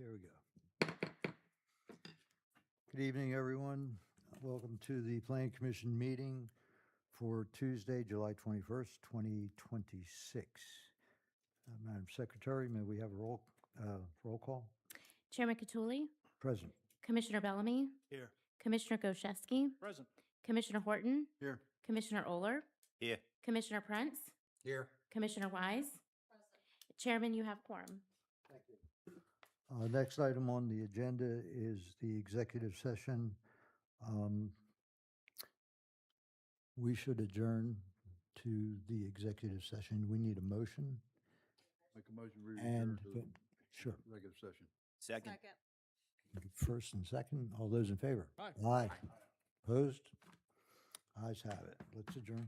Here we go. Good evening, everyone. Welcome to the Planning Commission meeting for Tuesday, July 21st, 2026. Madam Secretary, may we have a roll call? Chairman Cattouli, Present. Commissioner Bellamy, Here. Commissioner Goszewski, Present. Commissioner Horton, Here. Commissioner Oler, Here. Commissioner Prince, Here. Commissioner Wise. Chairman, you have quorum. Thank you. Next item on the agenda is the executive session. We should adjourn to the executive session. We need a motion. Make a motion to And, adjourn to sure, regular session. Second. first and second, all those in favor? Aye. Aye. Opposed? Ayes have it. Let's adjourn.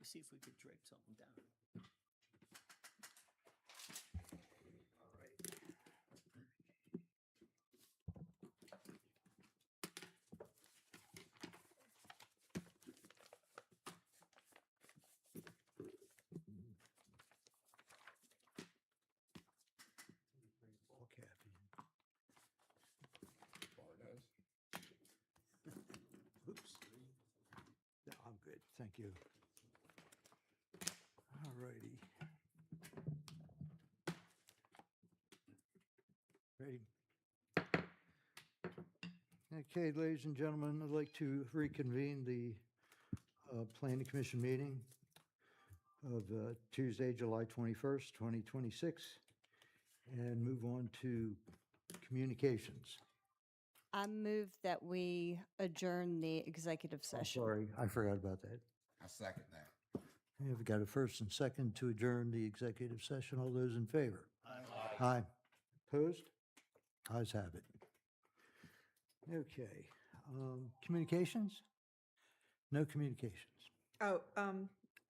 see if we could drape something down. All caffeine. Oops. No, I'm good, thank you. All righty. Ready? Okay, ladies and gentlemen, I'd like to reconvene the Planning Commission meeting of Tuesday, July 21st, 2026, and move on to communications. I move that we adjourn the executive I'm session. sorry, I forgot about that. I second that. We've got a first and second to adjourn the executive session. All those in favor? Aye. Opposed? Ayes have it. Okay, communications? No communications. Oh,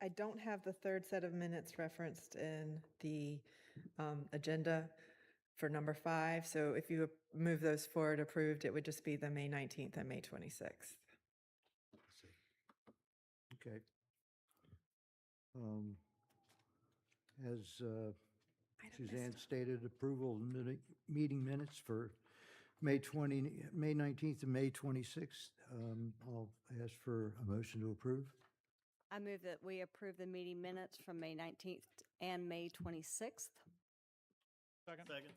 I don't have the third set of minutes referenced in the agenda for number 5. So if you move those forward approved, it would just be the May 19th and May 26th. Let's see. Okay. As Suzanne stated, approval of meeting minutes for May 19th and May 26th. I'll ask for a motion to approve. I move that we approve the meeting minutes from May 19th and May 26th. Second.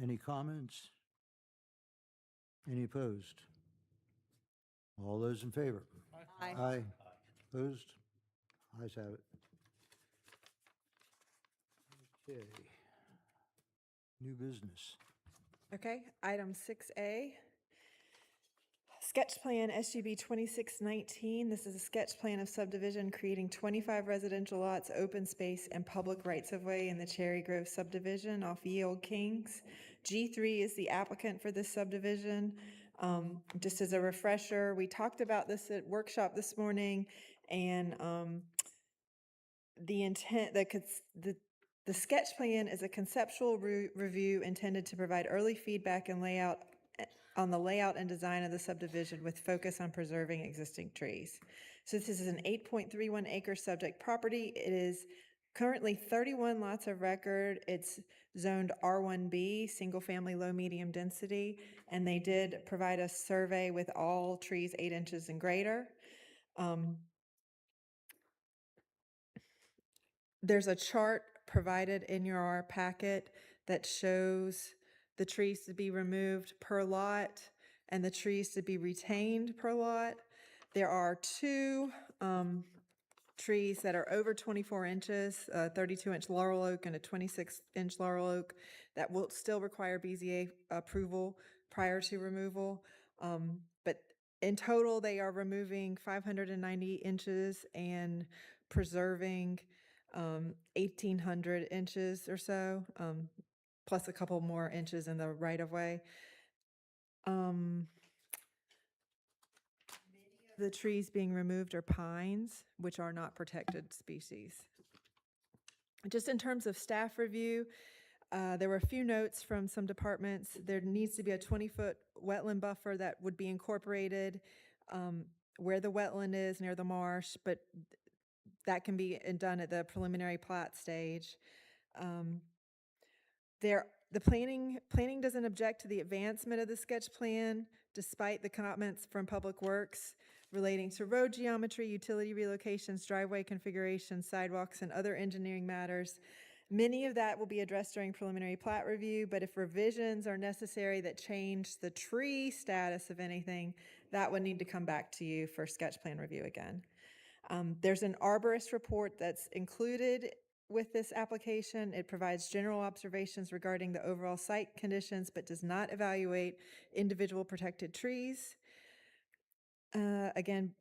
Any comments? Any opposed? All those in favor? Aye. Aye. Opposed? Ayes have it. Okay. New business. Okay, item 6A. Sketch plan SGB 2619. This is a sketch plan of subdivision creating 25 residential lots, open space, and public rights-of-way in the Cherry Grove subdivision off Ye Olde Kings. G3 is the applicant for this subdivision. Just as a refresher, we talked about this at workshop this morning, and the intent, the sketch plan is a conceptual review intended to provide early feedback and layout on the layout and design of the subdivision with focus on preserving existing trees. So this is an 8.31 acre subject property. It is currently 31 lots of record. It's zoned R1B, single family low medium density, and they did provide a survey with all trees 8 inches and greater. There's a chart provided in your packet that shows the trees to be removed per lot and the trees to be retained per lot. There are 2 trees that are over 24 inches, a 32-inch laurel oak and a 26-inch laurel oak that will still require BZA approval prior to removal. But in total, they are removing 590 inches and preserving 1,800 inches or so, plus a couple more inches in the right-of-way. The trees being removed are pines, which are not protected species. Just in terms of staff review, there were a few notes from some departments. There needs to be a 20-foot wetland buffer that would be incorporated where the wetland is near the marsh, but that can be done at the preliminary plat stage. The planning doesn't object to the advancement of the sketch plan, despite the comments from Public Works relating to road geometry, utility relocations, driveway configurations, sidewalks, and other engineering matters. Many of that will be addressed during preliminary plat review, but if revisions are necessary that change the tree status of anything, that would need to come back to you for sketch plan review again. There's an arborist report that's included with this application. It provides general observations regarding the overall site conditions, but does not evaluate individual protected trees. Again,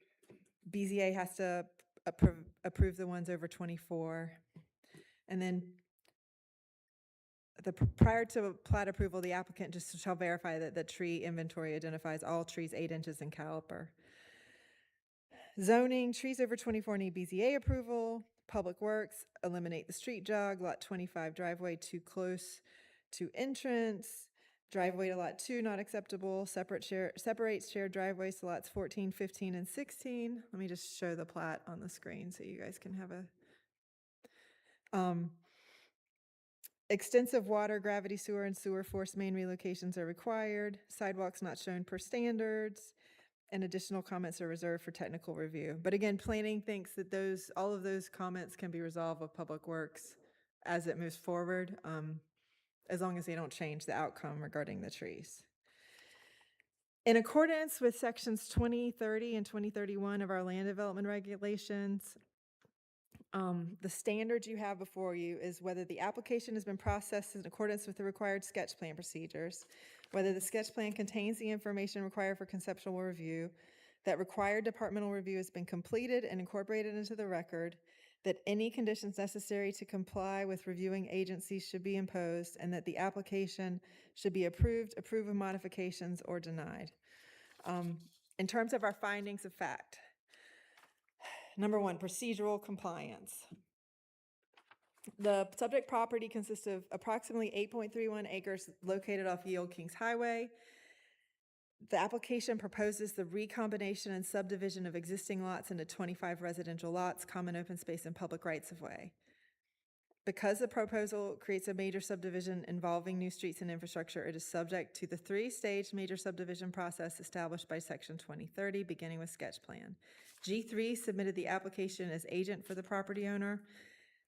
BZA has to approve the ones over 24. And then prior to plat approval, the applicant just shall verify that the tree inventory identifies all trees 8 inches in caliper. Zoning, trees over 24 need BZA approval. Public Works, eliminate the street jog. Lot 25 driveway too close to entrance. Driveway to lot 2 not acceptable. Separates shared driveways to lots 14, 15, and 16. Let me just show the plat on the screen so you guys can have a extensive water, gravity sewer, and sewer force main relocations are required. Sidewalks not shown per standards, and additional comments are reserved for technical review. But again, planning thinks that all of those comments can be resolved with Public Works as it moves forward, as long as they don't change the outcome regarding the trees. In accordance with sections 2030 and 2031 of our land development regulations, the standard you have before you is whether the application has been processed in accordance with the required sketch plan procedures, whether the sketch plan contains the information required for conceptual review, that required departmental review has been completed and incorporated into the record, that any conditions necessary to comply with reviewing agencies should be imposed, and that the application should be approved, approved with modifications, or denied. In terms of our findings of fact, number 1, procedural compliance. The subject property consists of approximately 8.31 acres located off Ye Olde Kings Highway. The application proposes the recombination and subdivision of existing lots into 25 residential lots, common open space, and public rights-of-way. Because the proposal creates a major subdivision involving new streets and infrastructure, it is subject to the 3-stage major subdivision process established by Section 2030, beginning with sketch plan. G3 submitted the application as agent for the property owner.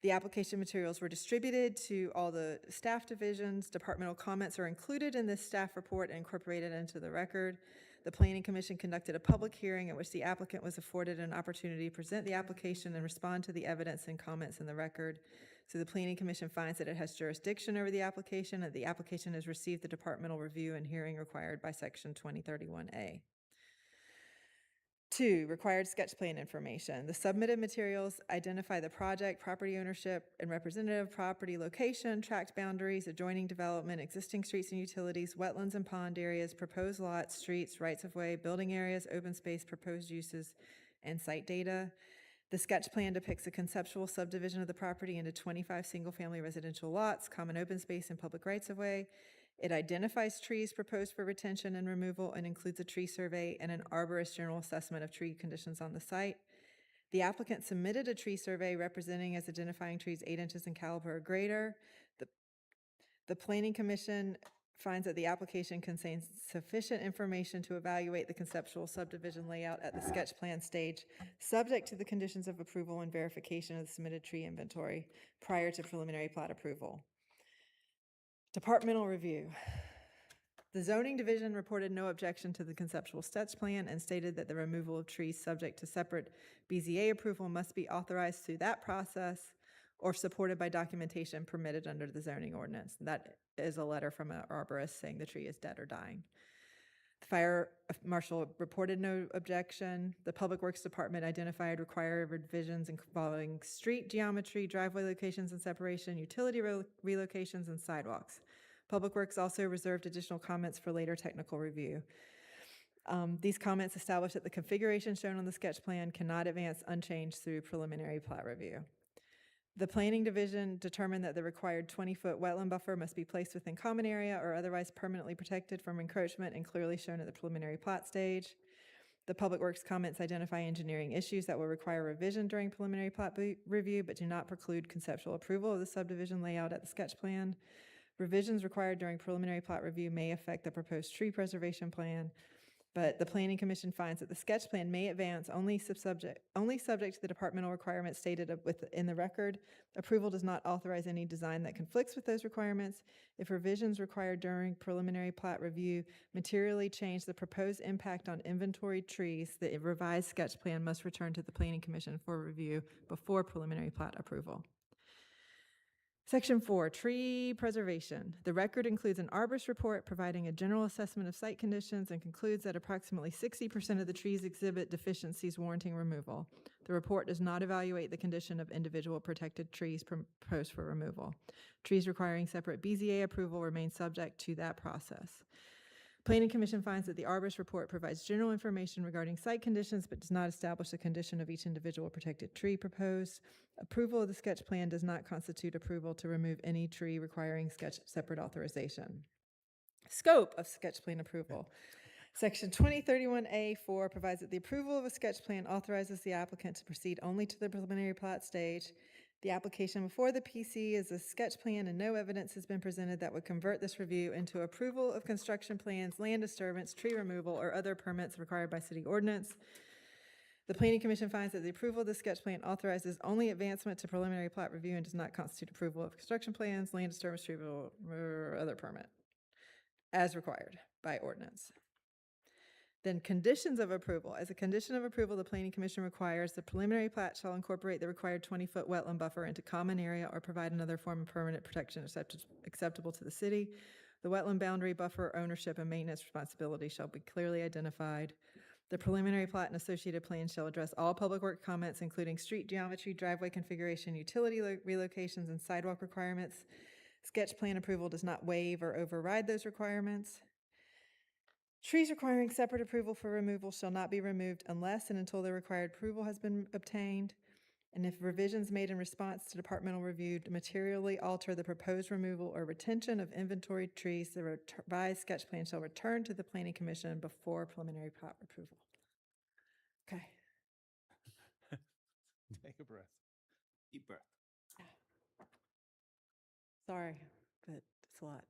The application materials were distributed to all the staff divisions. Departmental comments are included in this staff report and incorporated into the record. The Planning Commission conducted a public hearing at which the applicant was afforded an opportunity to present the application and respond to the evidence and comments in the record. So the Planning Commission finds that it has jurisdiction over the application, and the application has received the departmental review and hearing required by Section 2031A. 2, required sketch plan information. The submitted materials identify the project, property ownership and representative, property location, tract boundaries, adjoining development, existing streets and utilities, wetlands and pond areas, proposed lots, streets, rights-of-way, building areas, open space, proposed uses, and site data. The sketch plan depicts a conceptual subdivision of the property into 25 single-family residential lots, common open space, and public rights-of-way. It identifies trees proposed for retention and removal and includes a tree survey and an arborist general assessment of tree conditions on the site. The applicant submitted a tree survey representing as identifying trees 8 inches in caliber or greater. The Planning Commission finds that the application contains sufficient information to evaluate the conceptual subdivision layout at the sketch plan stage, subject to the conditions of approval and verification of the submitted tree inventory prior to preliminary plat approval. Departmental review. The zoning division reported no objection to the conceptual sketch plan and stated that the removal of trees subject to separate BZA approval must be authorized through that process or supported by documentation permitted under the zoning ordinance. That is a letter from an arborist saying the tree is dead or dying. The fire marshal reported no objection. The Public Works Department identified required revisions involving street geometry, driveway locations and separation, utility relocations, and sidewalks. Public Works also reserved additional comments for later technical review. These comments establish that the configuration shown on the sketch plan cannot advance unchanged through preliminary plat review. The Planning Division determined that the required 20-foot wetland buffer must be placed within common area or otherwise permanently protected from encroachment and clearly shown at the preliminary plat stage. The Public Works comments identify engineering issues that will require revision during preliminary plat review but do not preclude conceptual approval of the subdivision layout at the sketch plan. Revisions required during preliminary plat review may affect the proposed tree preservation plan, but the Planning Commission finds that the sketch plan may advance only subject to the departmental requirements stated in the record. Approval does not authorize any design that conflicts with those requirements. If revisions required during preliminary plat review materially change the proposed impact on inventory trees, the revised sketch plan must return to the Planning Commission for review before preliminary plat approval. Section 4, tree preservation. The record includes an arborist report providing a general assessment of site conditions and concludes that approximately 60% of the trees exhibit deficiencies warranting removal. The report does not evaluate the condition of individual protected trees proposed for removal. Trees requiring separate BZA approval remain subject to that process. Planning Commission finds that the arborist report provides general information regarding site conditions, but does not establish the condition of each individual protected tree proposed. Approval of the sketch plan does not constitute approval to remove any tree requiring separate authorization. Scope of sketch plan approval. Section 2031A4 provides that the approval of a sketch plan authorizes the applicant to proceed only to the preliminary plat stage. The application before the PC is a sketch plan and no evidence has been presented that would convert this review into approval of construction plans, land disturbance, tree removal, or other permits required by city ordinance. The Planning Commission finds that the approval of the sketch plan authorizes only advancement to preliminary plat review and does not constitute approval of construction plans, land disturbance, tree removal, or other permit as required by ordinance. Then conditions of approval. As a condition of approval, the Planning Commission requires the preliminary plat shall incorporate the required 20-foot wetland buffer into common area or provide another form of permanent protection acceptable to the city. The wetland boundary, buffer, ownership, and maintenance responsibility shall be clearly identified. The preliminary plat and associated plans shall address all public work comments, including street geometry, driveway configuration, utility relocations, and sidewalk requirements. Sketch plan approval does not waive or override those requirements. Trees requiring separate approval for removal shall not be removed unless and until the required approval has been obtained. And if revisions made in response to departmental review materially alter the proposed removal or retention of inventory trees, the revised sketch plan shall return to the Planning Commission before preliminary plat approval. Okay. Take a breath. Deep breath. Sorry, but it's a lot.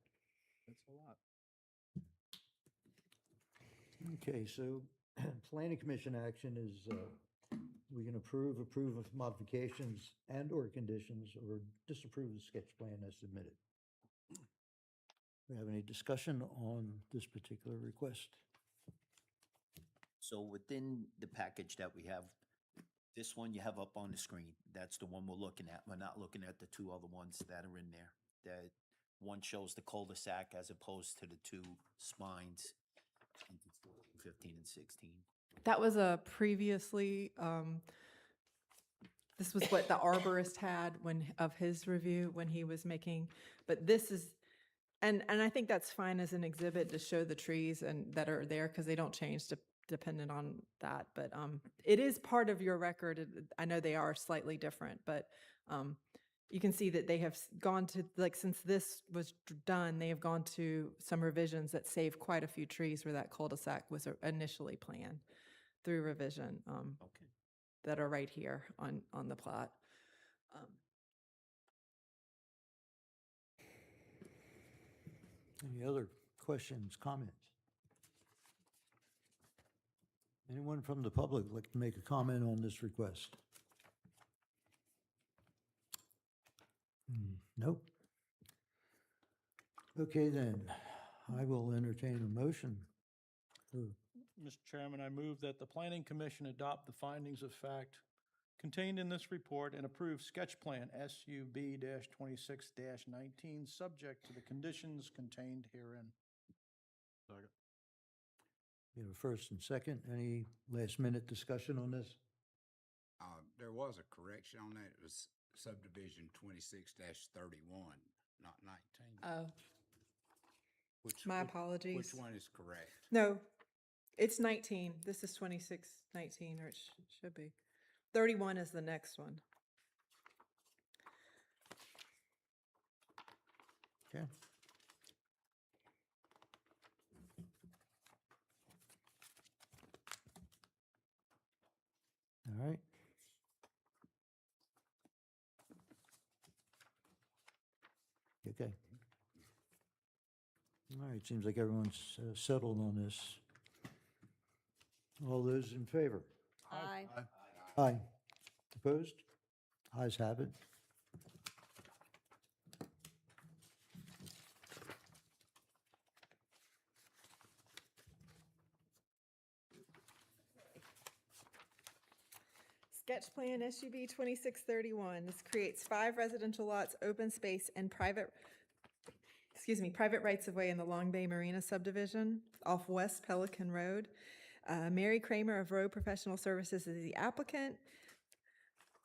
That's a lot. Okay, so Planning Commission action is, we can approve of modifications and/or conditions, or disapprove the sketch plan as submitted. Do we have any discussion on this particular request? So within the package that we have, this one you have up on the screen, that's the one we're looking at. We're not looking at the two other ones that are in there. That one shows the cul-de-sac as opposed to the two spines, 15 and 16. That was a previously, this was what the arborist had of his review when he was making, but this is, and I think that's fine as an exhibit to show the trees and that are there because they don't change dependent on that. But it is part of your record. I know they are slightly different, but you can see that they have gone to, like, since this was done, they have gone to some revisions that save quite a few trees where that cul-de-sac was initially planned through revision Okay. that are right here on the plot. Any other questions, comments? Anyone from the public like to make a comment on this request? Nope. Okay, then, I will entertain a motion. Mr. Chairman, I move that the Planning Commission adopt the findings of fact contained in this report and approve sketch plan SUB-26-19, subject to the conditions contained herein. Second. We have a first and second. Any last-minute discussion on this? There was a correction on that. It was subdivision 26-31, not 19. Oh, Which- my which- apologies. Which one is correct? No, it's 19. This is 26-19, or it should be. 31 is the next one. Okay. All right. Okay. All right, seems like everyone's settled on this. All those in favor? Aye. Aye. Opposed? Ayes have it. Sketch plan SUB 2631. This creates 5 residential lots, open space, and private rights of way in the Long Bay Marina subdivision off West Pelican Road. Mary Kramer of Road Professional Services is the applicant.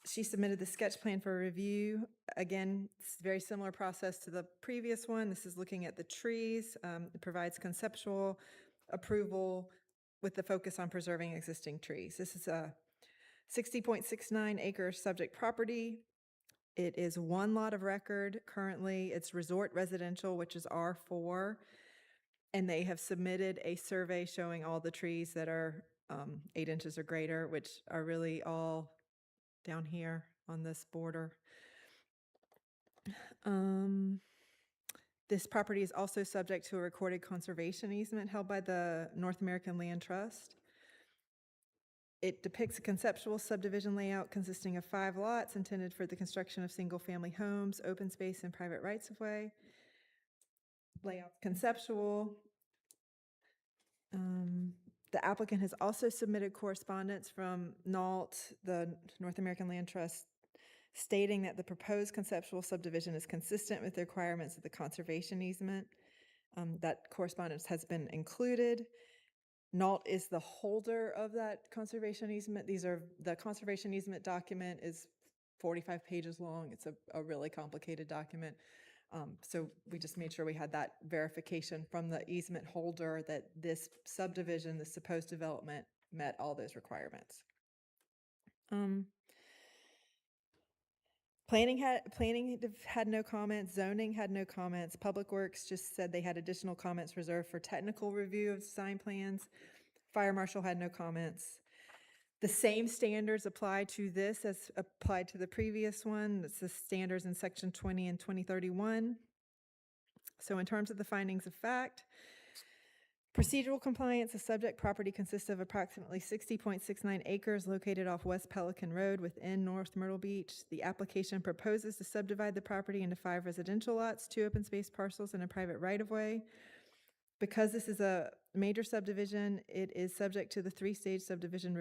She submitted the sketch plan for review. Again, it's a very similar process to the previous one. This is looking at the trees. It provides conceptual approval with the focus on preserving existing trees. This is a 60.69 acre subject property. It is one lot of record. Currently, it's resort residential, which is R4. And they have submitted a survey showing all the trees that are 8 inches or greater, which are really all down here on this border. This property is also subject to a recorded conservation easement held by the North American Land Trust. It depicts a conceptual subdivision layout consisting of 5 lots intended for the construction of single-family homes, open space, and private rights-of-way. Layout conceptual. The applicant has also submitted correspondence from NALT, the North American Land Trust, stating that the proposed conceptual subdivision is consistent with the requirements of the conservation easement. That correspondence has been included. NALT is the holder of that conservation easement. The conservation easement document is 45 pages long. It's a really complicated document. So we just made sure we had that verification from the easement holder that this subdivision, the supposed development, met all those requirements. Planning had no comments, zoning had no comments, Public Works just said they had additional comments reserved for technical review of design plans. Fire Marshal had no comments. The same standards apply to this as applied to the previous one. It's the standards in section 20 and 2031. So in terms of the findings of fact, procedural compliance, the subject property consists of approximately 60.69 acres located off West Pelican Road within North Myrtle Beach. The application proposes to subdivide the property into 5 residential lots, 2 open space parcels, and a private right-of-way. Because this is a major subdivision, it is subject to the 3-stage subdivision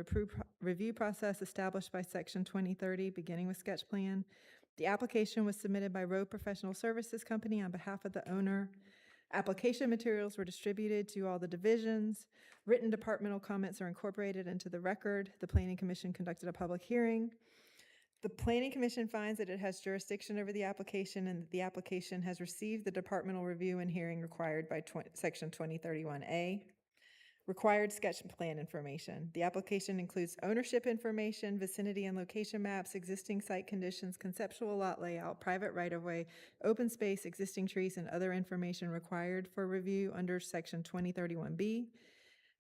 review process established by Section 2030, beginning with sketch plan. The application was submitted by Rowe Professional Services Company on behalf of the owner. Application materials were distributed to all the divisions. Written departmental comments are incorporated into the record. The Planning Commission conducted a public hearing. The Planning Commission finds that it has jurisdiction over the application and that the application has received the departmental review and hearing required by Section 2031A. Required sketch plan information. The application includes ownership information, vicinity and location maps, existing site conditions, conceptual lot layout, private right-of-way, open space, existing trees, and other information required for review under Section 2031B.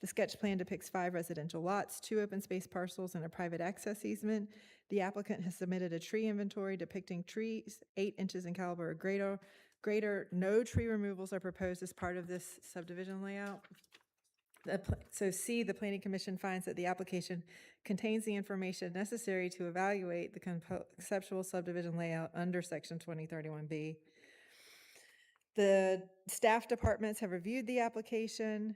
The sketch plan depicts 5 residential lots, 2 open space parcels, and a private access easement. The applicant has submitted a tree inventory depicting trees 8 inches in caliber or greater. No tree removals are proposed as part of this subdivision layout. So C, the Planning Commission finds that the application contains the information necessary to evaluate the conceptual subdivision layout under Section 2031B. The staff departments have reviewed the application.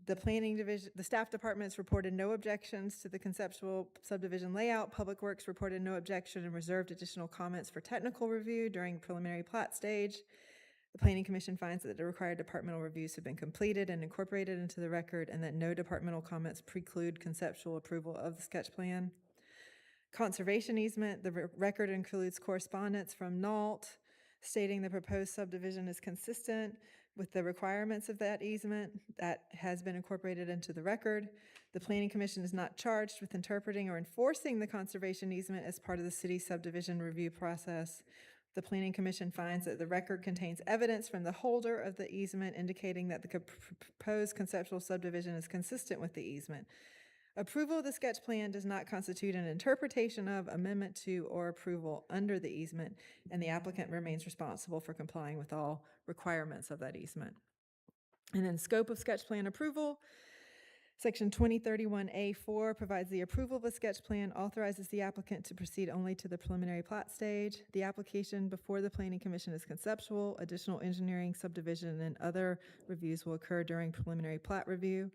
The planning division, the staff departments reported no objections to the conceptual subdivision layout. Public Works reported no objection and reserved additional comments for technical review during preliminary plat stage. The Planning Commission finds that the required departmental reviews have been completed and incorporated into the record and that no departmental comments preclude conceptual approval of the sketch plan. Conservation easement, the record includes correspondence from NALT stating the proposed subdivision is consistent with the requirements of that easement. That has been incorporated into the record. The Planning Commission is not charged with interpreting or enforcing the conservation easement as part of the city subdivision review process. The Planning Commission finds that the record contains evidence from the holder of the easement indicating that the proposed conceptual subdivision is consistent with the easement. Approval of the sketch plan does not constitute an interpretation of, amendment to, or approval under the easement, and the applicant remains responsible for complying with all requirements of that easement. And then scope of sketch plan approval. Section 2031A4 provides the approval of a sketch plan, authorizes the applicant to proceed only to the preliminary plat stage. The application before the Planning Commission is conceptual. Additional engineering, subdivision, and other reviews will occur during preliminary plat review.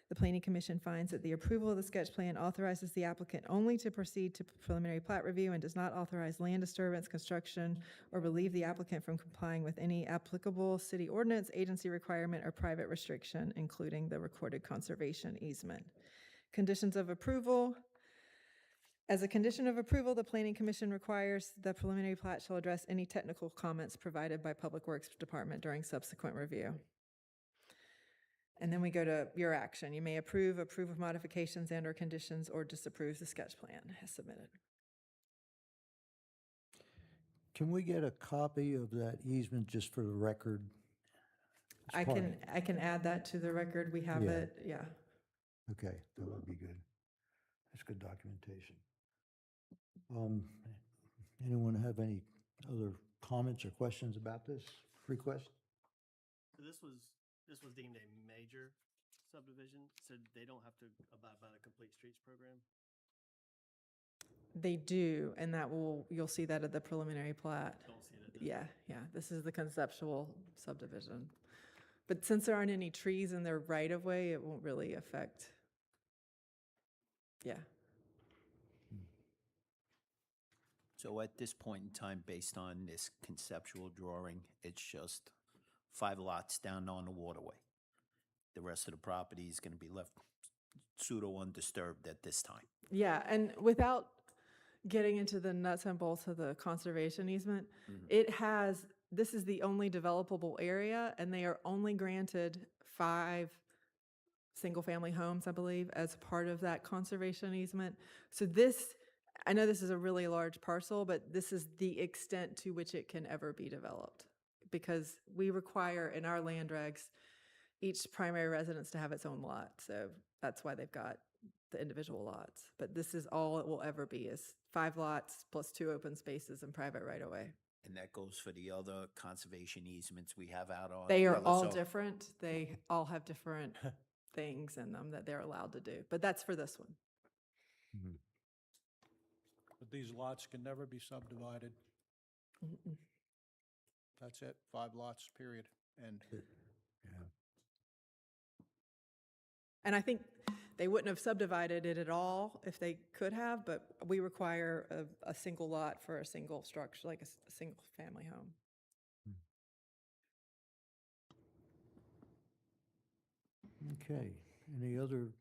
The Planning Commission finds that the approval of the sketch plan authorizes the applicant only to proceed to preliminary plat review and does not authorize land disturbance, construction, or relieve the applicant from complying with any applicable city ordinance, agency requirement, or private restriction, including the recorded conservation easement. Conditions of approval. As a condition of approval, the Planning Commission requires the preliminary plat shall address any technical comments provided by Public Works Department during subsequent review. And then we go to your action. You may approve of modifications and/or conditions, or disapprove the sketch plan as submitted. Can we get a copy of that easement just for the record? It's I part- can add that to the record. We have Yeah. it, yeah. Okay, that would be good. That's good documentation. Anyone have any other comments or questions about this request? So this was deemed a major subdivision, so they don't have to abide by the Complete Streets program? They do, and you'll see that at the preliminary plat. Don't see it at this. Yeah, this is the conceptual subdivision. But since there aren't any trees in their right of way, it won't really affect. Yeah, So at this point in time, based on this conceptual drawing, it's just 5 lots down on the waterway. The rest of the property is going to be left pseudo undisturbed at this time. yeah, and without getting into the nuts and bolts of the conservation easement, this is the only developable area, and they are only granted 5 single-family homes, I believe, as part of that conservation easement. So I know this is a really large parcel, but this is the extent to which it can ever be developed. Because we require in our land regs, each primary residence to have its own lot. So that's why they've got the individual lots. But this is all it will ever be, is 5 lots plus 2 open spaces and private right-of-way. And that goes for the other conservation easements we have out on. They are the other all zone. different. They all have different things in them that they're allowed to do. But that's for this one. Mhm. But these lots can never be subdivided. Mm-mm. That's it, 5 lots, period. And Yeah. And I think they wouldn't have subdivided it at all if they could have, but we require a single lot for a single structure, like a single family home. Okay, any other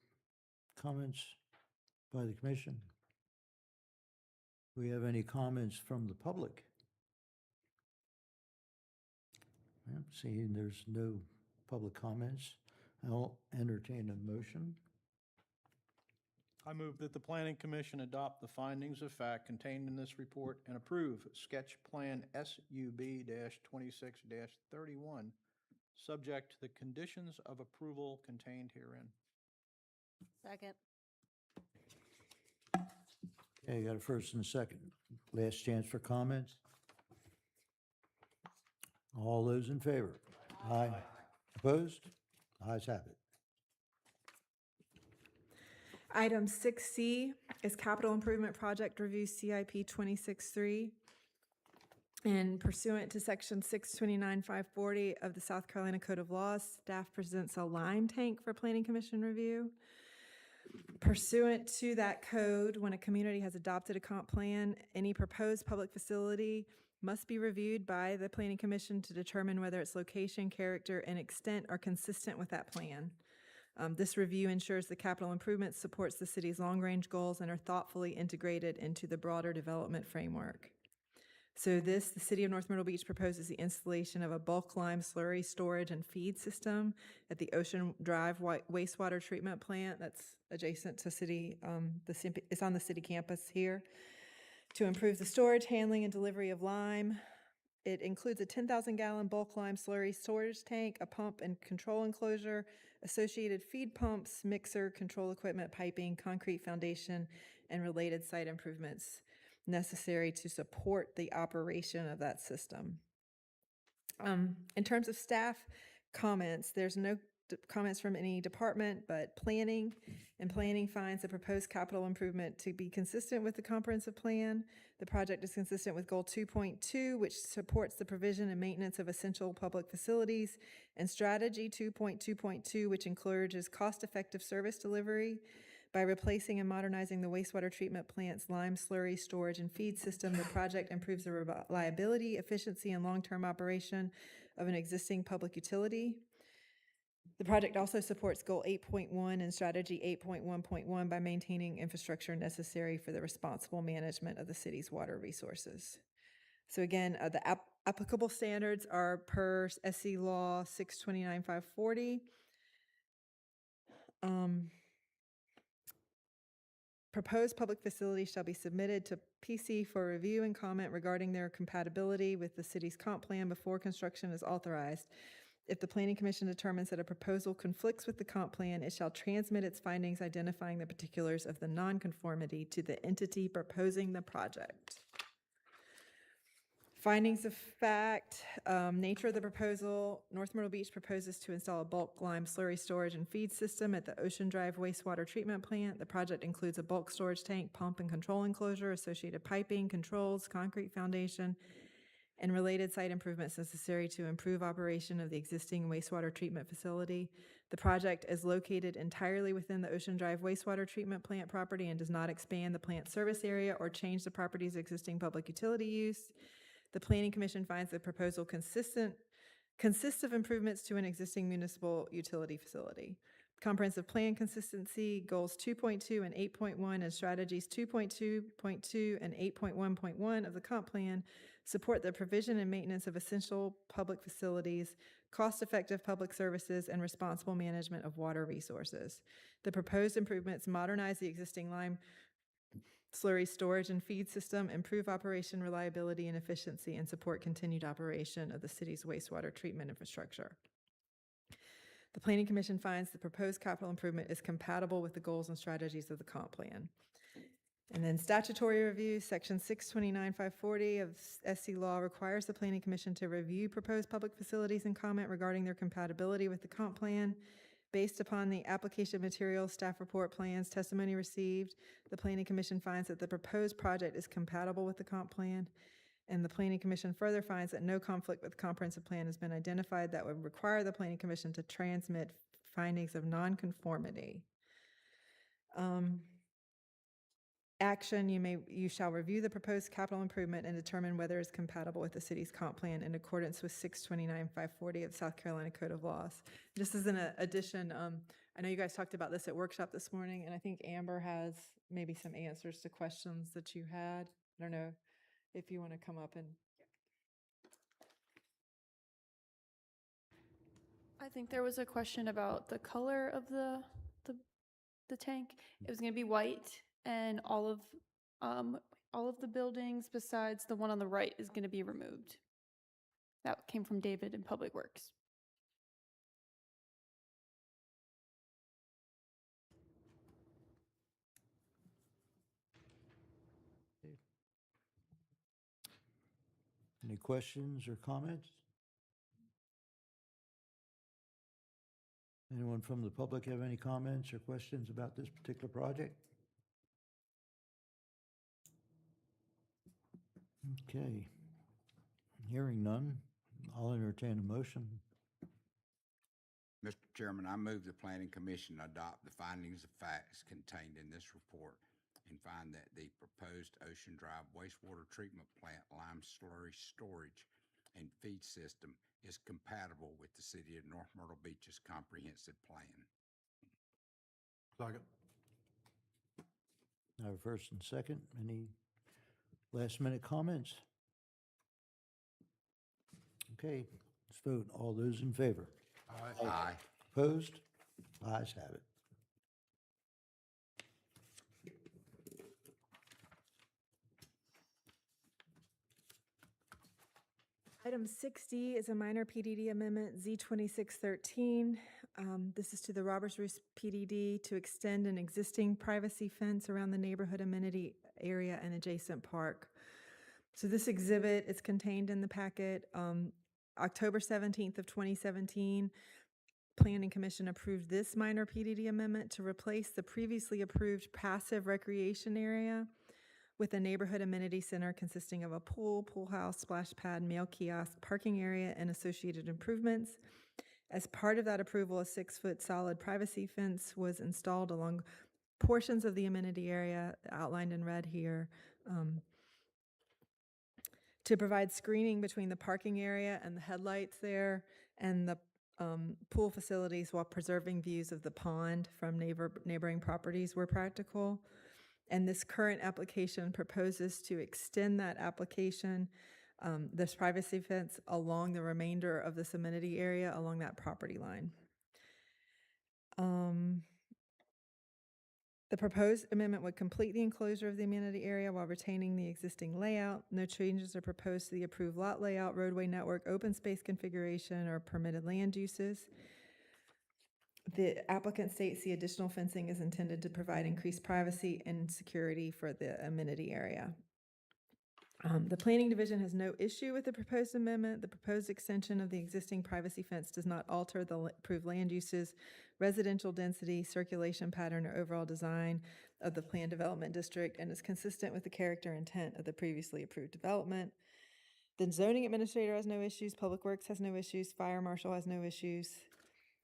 comments by the commission? Do we have any comments from the public? Well, seeing there's no public comments, I'll entertain a motion. I move that the Planning Commission adopt the findings of fact contained in this report and approve sketch plan SUB-26-31, subject to the conditions of approval contained herein. Second. Okay, got a first and a second. Last chance for comments. All those in favor? Aye. Opposed? Ayes have it. Item 6C is Capital Improvement Project Review CIP 26-3. And pursuant to Section 629-540 of the South Carolina Code of Laws, staff presents a lime tank for Planning Commission review. Pursuant to that code, when a community has adopted a comp plan, any proposed public facility must be reviewed by the Planning Commission to determine whether its location, character, and extent are consistent with that plan. This review ensures the capital improvements supports the city's long-range goals and are thoughtfully integrated into the broader development framework. So the city of North Myrtle Beach proposes the installation of a bulk lime slurry storage and feed system at the Ocean Drive wastewater treatment plant that's adjacent to city, it's on the city campus here, to improve the storage, handling, and delivery of lime. It includes a 10,000-gallon bulk lime slurry storage tank, a pump and control enclosure, associated feed pumps, mixer, control equipment, piping, concrete foundation, and related site improvements necessary to support the operation of that system. In terms of staff comments, there's no comments from any department, but planning finds the proposed capital improvement to be consistent with the comprehensive plan. The project is consistent with Goal 2.2, which supports the provision and maintenance of essential public facilities, and Strategy 2.2.2, which encourages cost-effective service delivery. By replacing and modernizing the wastewater treatment plant's lime slurry storage and feed system, the project improves the reliability, efficiency, and long-term operation of an existing public utility. The project also supports Goal 8.1 and Strategy 8.1.1 by maintaining infrastructure necessary for the responsible management of the city's water resources. So again, the applicable standards are per SC Law 629-540. Proposed public facilities shall be submitted to PC for review and comment regarding their compatibility with the city's comp plan before construction is authorized. If the Planning Commission determines that a proposal conflicts with the comp plan, it shall transmit its findings identifying the particulars of the nonconformity to the entity proposing the project. Findings of fact, nature of the proposal. North Myrtle Beach proposes to install a bulk lime slurry storage and feed system at the Ocean Drive wastewater treatment plant. The project includes a bulk storage tank, pump and control enclosure, associated piping, controls, concrete foundation, and related site improvements necessary to improve operation of the existing wastewater treatment facility. The project is located entirely within the Ocean Drive wastewater treatment plant property and does not expand the plant service area or change the property's existing public utility use. The Planning Commission finds the proposal consists of improvements to an existing municipal utility facility. Comprehensive plan consistency, goals 2.2 and 8.1 and strategies 2.2.2 and 8.1.1 of the comp plan support the provision and maintenance of essential public facilities, cost-effective public services, and responsible management of water resources. The proposed improvements modernize the existing lime slurry storage and feed system, improve operation reliability and efficiency, and support continued operation of the city's wastewater treatment infrastructure. The Planning Commission finds the proposed capital improvement is compatible with the goals and strategies of the comp plan. And then statutory review, section 629-540 of SC law requires the Planning Commission to review proposed public facilities and comment regarding their compatibility with the comp plan. Based upon the application materials, staff report, plans, testimony received, the Planning Commission finds that the proposed project is compatible with the comp plan, and the Planning Commission further finds that no conflict with the comprehensive plan has been identified that would require the Planning Commission to transmit findings of nonconformity. Action, you shall review the proposed capital improvement and determine whether it's compatible with the city's comp plan in accordance with 629-540 of South Carolina Code of Laws. Just as an addition, I know you guys talked about this at workshop this morning, and I think Amber has maybe some answers to questions that you had. I don't know if you want to come up and. I think there was a question about the color of the tank. It was going to be white, and all of the buildings besides the one on the right is going to be removed. That came from David in Public Works. Any questions or comments? Anyone from the public have any comments or questions about this particular project? Okay. Hearing none, I'll entertain a motion. Mr. Chairman, I move the Planning Commission adopt the findings of facts contained in this report and find that the proposed Ocean Drive wastewater treatment plant lime slurry storage and feed system is compatible with the city of North Myrtle Beach's comprehensive plan. Second. I have a first and second. Any last minute comments? Okay, let's vote. All those in favor? Aye. Aye. Opposed? Ayes have it. Item 60 is a minor PDD amendment, Z2613. This is to the Roberts Roost PDD to extend an existing privacy fence around the neighborhood amenity area and adjacent park. So this exhibit is contained in the packet. October 17th of 2017, Planning Commission approved this minor PDD amendment to replace the previously approved passive recreation area with a neighborhood amenity center consisting of a pool, pool house, splash pad, mail kiosk, parking area, and associated improvements. As part of that approval, a 6-foot solid privacy fence was installed along portions of the amenity area outlined in red here to provide screening between the parking area and the headlights there and the pool facilities while preserving views of the pond from neighboring properties where practical. And this current application proposes to extend that application, this privacy fence, along the remainder of this amenity area along that property line. The proposed amendment would complete the enclosure of the amenity area while retaining the existing layout. No changes are proposed to the approved lot layout, roadway network, open space configuration, or permitted land uses. The applicant states the additional fencing is intended to provide increased privacy and security for the amenity area. The Planning Division has no issue with the proposed amendment. The proposed extension of the existing privacy fence does not alter the approved land uses, residential density, circulation pattern, or overall design of the planned development district, and is consistent with the character and intent of the previously approved development. The zoning administrator has no issues, Public Works has no issues, Fire Marshal has no issues.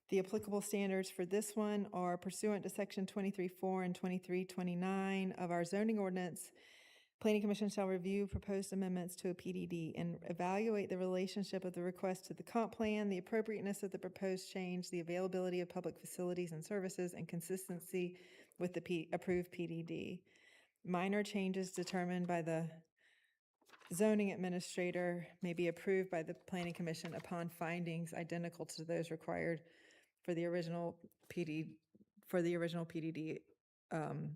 The applicable standards for this one are pursuant to section 23.4 and 23.29 of our zoning ordinance. Planning Commission shall review proposed amendments to a PDD and evaluate the relationship of the request to the comp plan, the appropriateness of the proposed change, the availability of public facilities and services, and consistency with the approved PDD. Minor changes determined by the zoning administrator may be approved by the Planning Commission upon findings identical to those required for the original PDD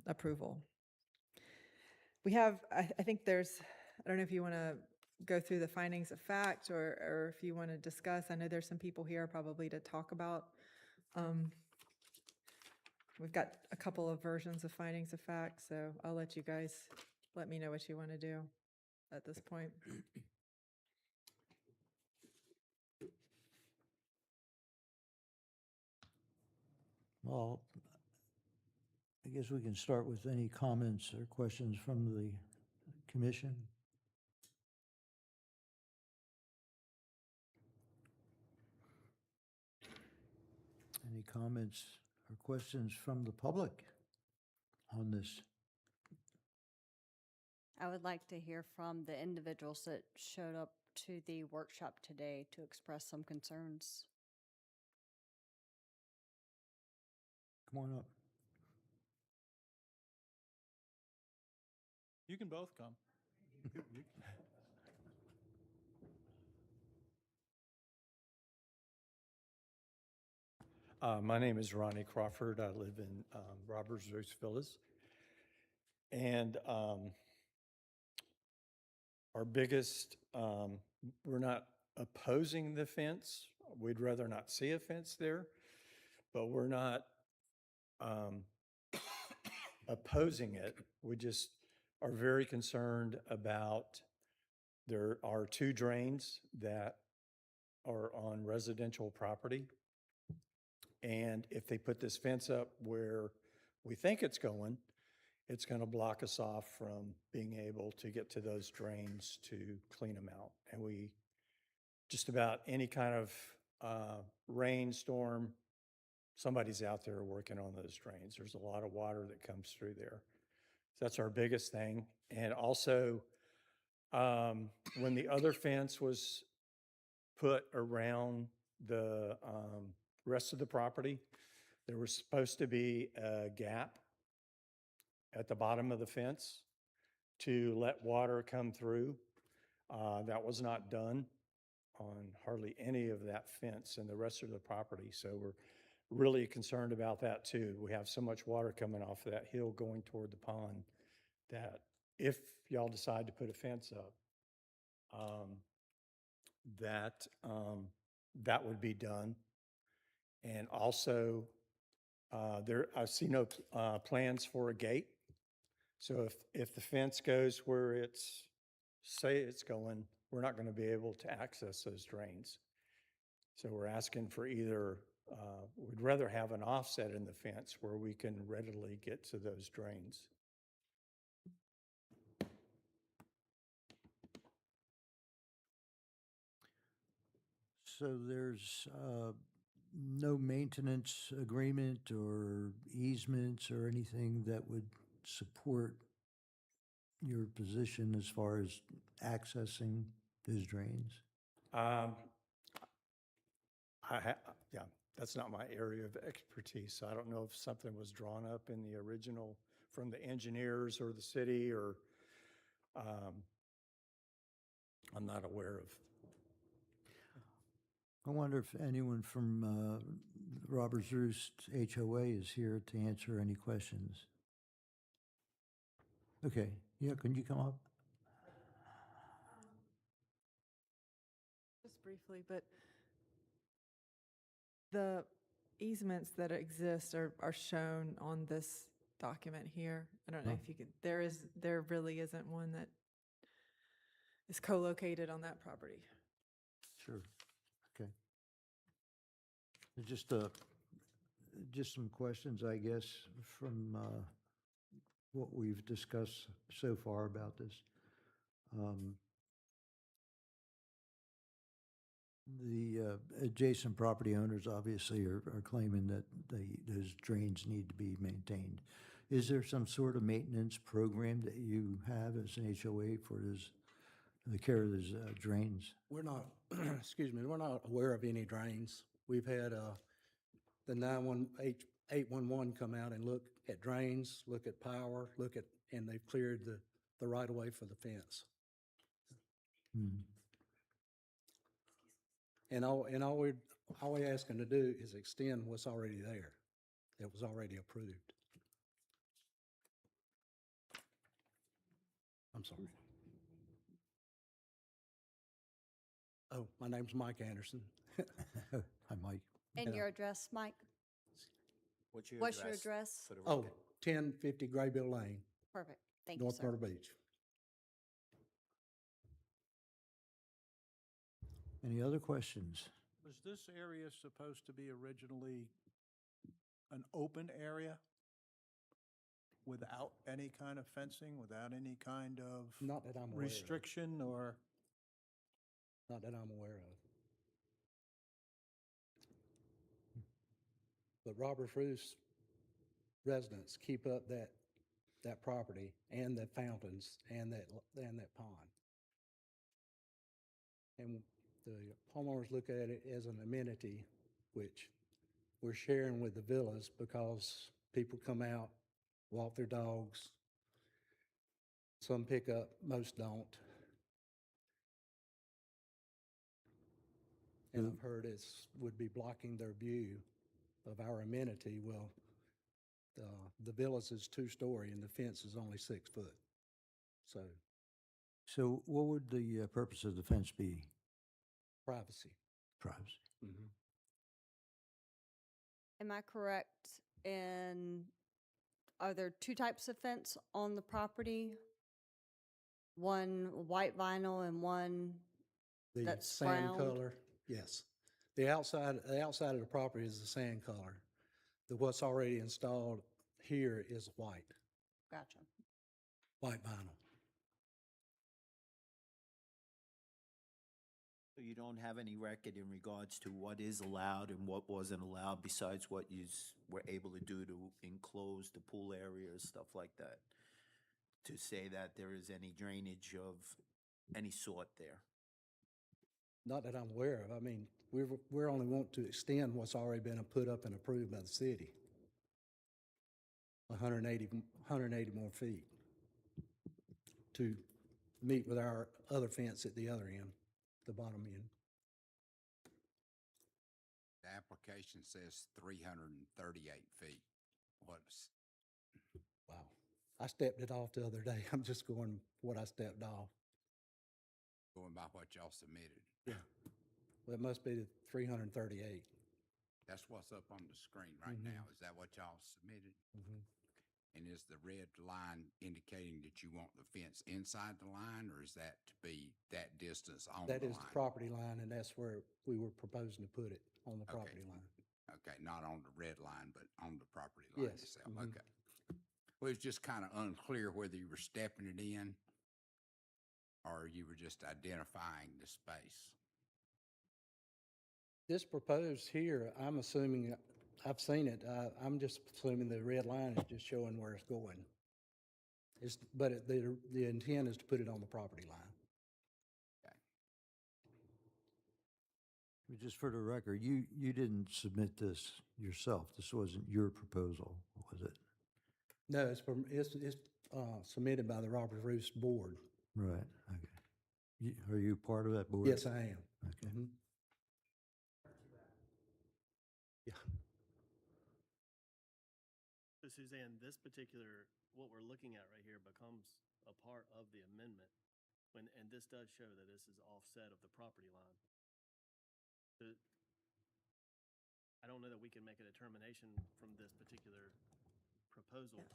approval. We have, I think there's, I don't know if you want to go through the findings of fact or if you want to discuss. I know there's some people here probably to talk about. We've got a couple of versions of findings of fact, so I'll let you guys let me know what you want to do at this point. Well, I guess we can start with any comments or questions from the commission. Any comments or questions from the public on this? I would like to hear from the individuals that showed up to the workshop today to express some concerns. Come on up. You can both come. My name is Ronnie Crawford. I live in Roberts Roost Villas. And our biggest, we're not opposing the fence. We'd rather not see a fence there, but we're not opposing it. We just are very concerned about there are two drains that are on residential property. And if they put this fence up where we think it's going to block us off from being able to get to those drains to clean them out. And we, just about any kind of rainstorm, somebody's out there working on those drains. There's a lot of water that comes through there. So that's our biggest thing. And also, when the other fence was put around the rest of the property, there was supposed to be a gap at the bottom of the fence to let water come through. That was not done on hardly any of that fence and the rest of the property. So we're really concerned about that too. We have so much water coming off of that hill going toward the pond that if y'all decide to put a fence up, that would be done. And also, I see no plans for a gate. So if the fence goes where it's, say it's going, we're not going to be able to access those drains. So we're asking for either, we'd rather have an offset in the fence where we can readily get to those drains. So there's no maintenance agreement or easements or anything that would support your position as far as accessing those drains? Yeah, that's not my area of expertise. I don't know if something was drawn up in the original from the engineers or the city, or I'm not aware of. I wonder if anyone from Roberts Roost HOA is here to answer any questions. Okay, yeah, can you come up? Just briefly, but the easements that exist are shown on this document here. I don't know Oh. if you could, there really isn't one that is co-located on that property. Sure, okay. Just some questions, I guess, from what we've discussed so far about this. The adjacent property owners obviously are claiming that those drains need to be maintained. Is there some sort of maintenance program that you have as an HOA for the care of those drains? We're not, excuse me, we're not aware of any drains. We've had the 811 come out and look at drains, look at power, and they've cleared the right of way for the fence. Hmm. And all we're asking to do is extend what's already there. It was already approved. I'm sorry. Oh, my name's Mike Anderson. Hi, Mike. And your address, Mike? What's your What's your address? address? For the Oh, record? 1050 Graybill Lane, Perfect. Thank you, North sir. Myrtle Beach. Any other questions? Was this area supposed to be originally an open area without any kind of fencing, without any kind of Not that I'm aware of. restriction or? Not that I'm aware of. But Robert Bruce residents keep up that property and the fountains and that pond. And the homeowners look at it as an amenity, which we're sharing with the villas because people come out, walk their dogs. Some pick up, most don't. And I've heard would be blocking their view of our amenity. Well, the villas is 2-story and the fence is only 6 foot. So what would the purpose of the fence be? Privacy. Privacy. Mm-hmm. Am I correct in, are there 2 types of fence on the property? One white vinyl and one The that's sand brown? color, yes. The outside of the property is the sand color. What's already installed here is white vinyl. So you don't have any record in regards to what is allowed and what wasn't allowed besides what you were able to do to enclose the pool areas, stuff like that? To say that there is any drainage of any sort there? Not that I'm aware of. I mean, we're only want to extend what's already been put up and approved by the city. 180 more feet to meet with our other fence at the other end, the bottom end. The application says 338 feet. What's, Wow. I stepped it off the other day. I'm just going what I stepped off. going by what y'all submitted? Yeah. Well, it must be the 338. That's what's up on the screen right Mhm. now. Is that what y'all submitted? Mhm. And is the red line indicating that you want the fence inside the line, or is that to be that distance on the line? That is the property line, and that's where we were proposing to put it, on the Okay. property line. Okay, not on the red line, but on the property line Yes. itself. Mhm. Okay. Well, it's just kind of unclear whether you were stepping it in or you were just identifying the space. This proposed here, I'm assuming, I've seen it, I'm just assuming the red line is just showing where it's going. But the intent is to put it on the property line. Okay. Just for the record, you didn't submit this yourself. This wasn't your proposal, was it? No, it's submitted by the Robert Bruce Board. Right, okay. Are you part of that board? Yes, I am. Okay. Mhm. Yeah. So Suzanne, this particular what we're looking at right here becomes a part of the amendment. And this does show that this is offset of the property line. I don't know that we can make a determination from this particular proposal.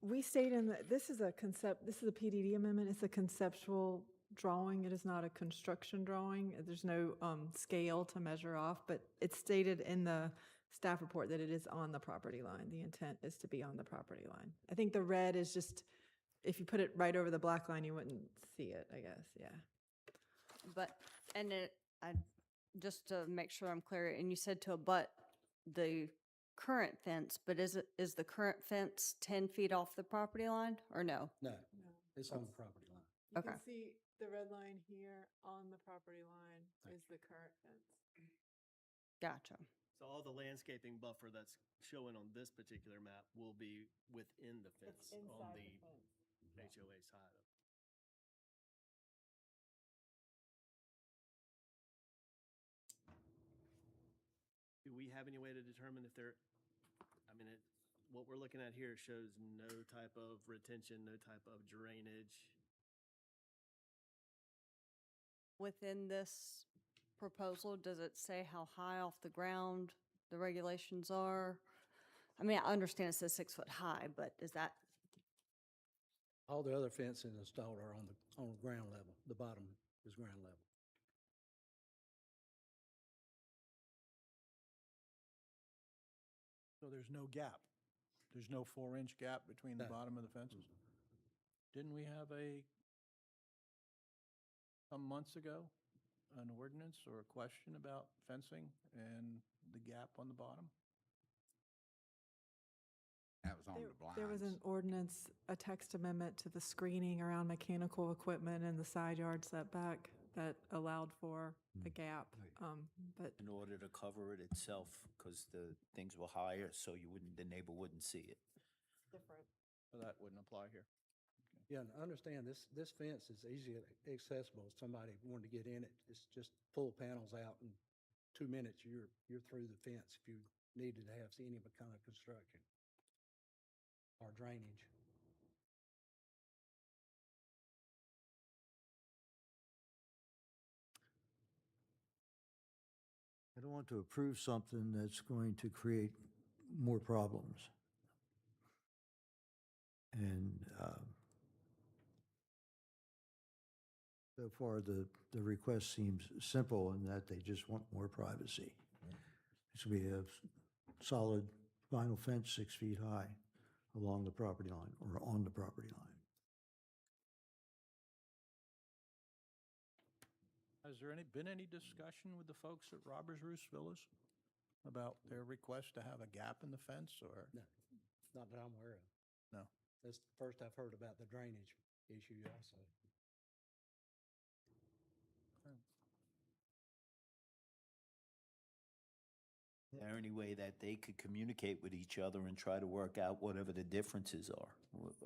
We state in the, this is a PDD amendment, it's a conceptual drawing, it is not a construction drawing. There's no scale to measure off, but it's stated in the staff report that it is on the property line. The intent is to be on the property line. I think the red is just, if you put it right over the black line, you wouldn't see it, I guess, yeah. But, and just to make sure I'm clear, and you said to abut the current fence, but is the current fence 10 feet off the property line or no? No, it's on the property line. You Okay. can see the red line here on the property line is the current fence. Gotcha. So all the landscaping buffer that's showing on this particular map will be within the fence on the HOA side of it. Do we have any way to determine if there, I mean, what we're looking at here shows no type of retention, no type of drainage. Within this proposal, does it say how high off the ground the regulations are? I mean, I understand it says 6 foot high, but is that, All the other fences installed are on the ground level. The bottom is ground level. So there's no gap. There's no 4-inch gap between the No. bottom of the fences? Didn't we have some months ago, an ordinance or a question about fencing and the gap on the bottom? That was on the blinds. There was an ordinance, a text amendment to the screening around mechanical equipment and the side yard setback that allowed for a gap, but In order to cover it itself, because the things were higher, so the neighbor wouldn't see it. different. So that wouldn't apply here. Yeah, and understand this fence is easily accessible. If somebody wanted to get in it, it's just pull panels out in 2 minutes, you're through the fence if you needed to have any kind of construction or drainage. I don't want to approve something that's going to create more problems. And so far, the request seems simple in that they just want more privacy. So we have solid vinyl fence 6 feet high along the property line or on the property line. Has there been any discussion with the folks at Robbers Roost Villas about their request to have a gap in the fence, or? No, not that I'm aware of. No. That's the first I've heard about the drainage issue also. Is there any way that they could communicate with each other and try to work out whatever the differences are?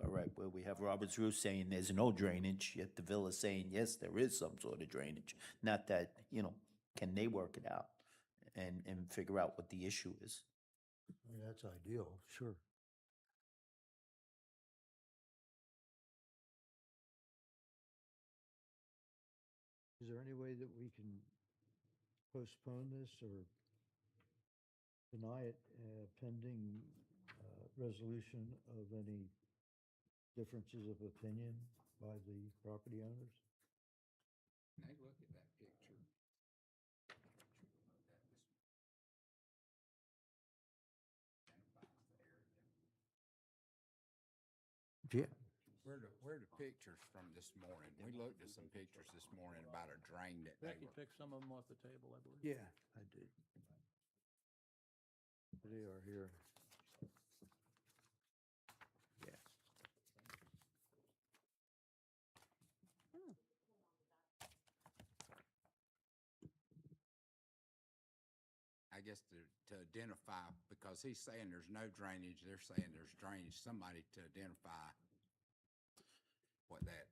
All right, well, we have Robert's Roost saying there's no drainage, yet the villa saying, yes, there is some sort of drainage. Not that, can they work it out and figure out what the issue is? I mean, that's ideal, sure. Is there any way that we can postpone this or deny it pending resolution of any differences of opinion by the property owners? Can they look at that picture? Yeah. Where are the pictures from this morning? We looked at some pictures this morning about a drain that they Becky were. picked some of them off the table, I believe. Yeah, I did. They are here. Yeah. I guess to identify, because he's saying there's no drainage, they're saying there's drainage, somebody to identify what that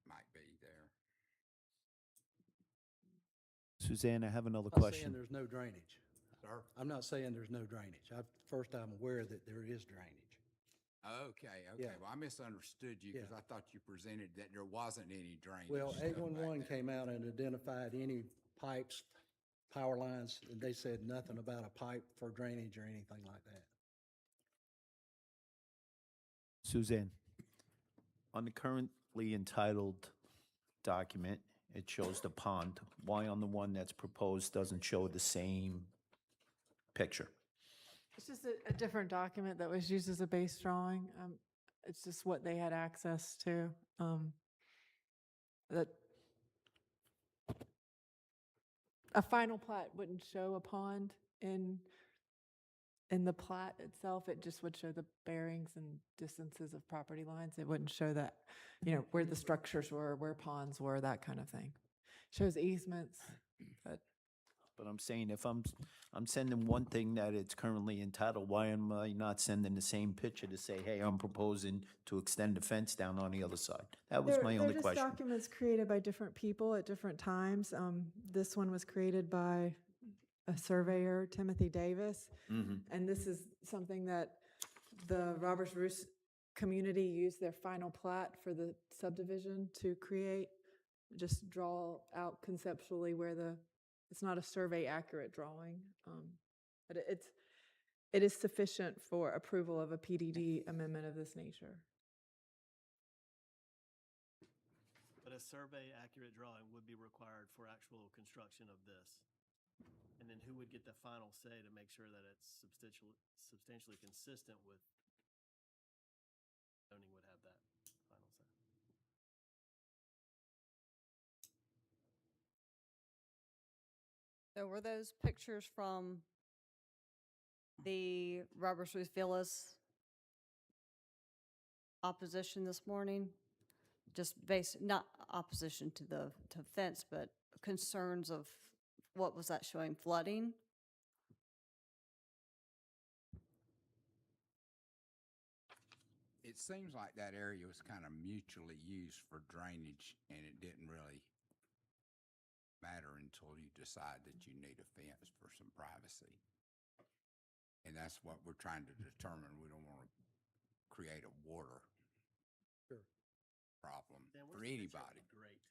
might be there. Suzanne, I have another I'm not saying question. there's no drainage. Sir? I'm not saying there's no drainage. First, I'm aware that there is drainage. Okay, Yeah. okay. Well, I misunderstood you because Yeah. I thought you presented that there wasn't any drainage. Well, stuff back 811 there. came out and identified any pipes, power lines, and they said nothing about a pipe for drainage or anything like that. Suzanne, on the currently entitled document, it shows the pond. Why on the one that's proposed doesn't show the same picture? It's just a different document that was used as a base drawing. It's just what they had access to. That a final plat wouldn't show a pond in the plat itself. It just would show the bearings and distances of property lines. It wouldn't show that, where the structures were, where ponds were, that kind of thing. Shows easements, but But I'm saying if I'm sending one thing that it's currently entitled, why am I not sending the same picture to say, hey, I'm proposing to extend the fence down on the other side? That was my only They're question. just documents created by different people at different times. This one was created by a surveyor, Timothy Davis. And this is something that the Roberts Roos community used their final plat for the subdivision to create. Just draw out conceptually where it's not a survey accurate drawing. But it is sufficient for approval of a PDD amendment of this nature. But a survey accurate drawing would be required for actual construction of this. And then who would get the final say to make sure that it's substantially consistent with zoning would have that final say? So were those pictures from the Roberts Ruth Villas opposition this morning? Just not opposition to the fence, but concerns of, what was that showing, flooding? It seems like that area was kind of mutually used for drainage, and it didn't really matter until you decide that you need a fence for some privacy. And that's what we're trying to determine. We don't want to create a water Sure. problem Dan, for where's the picture of anybody. the grate?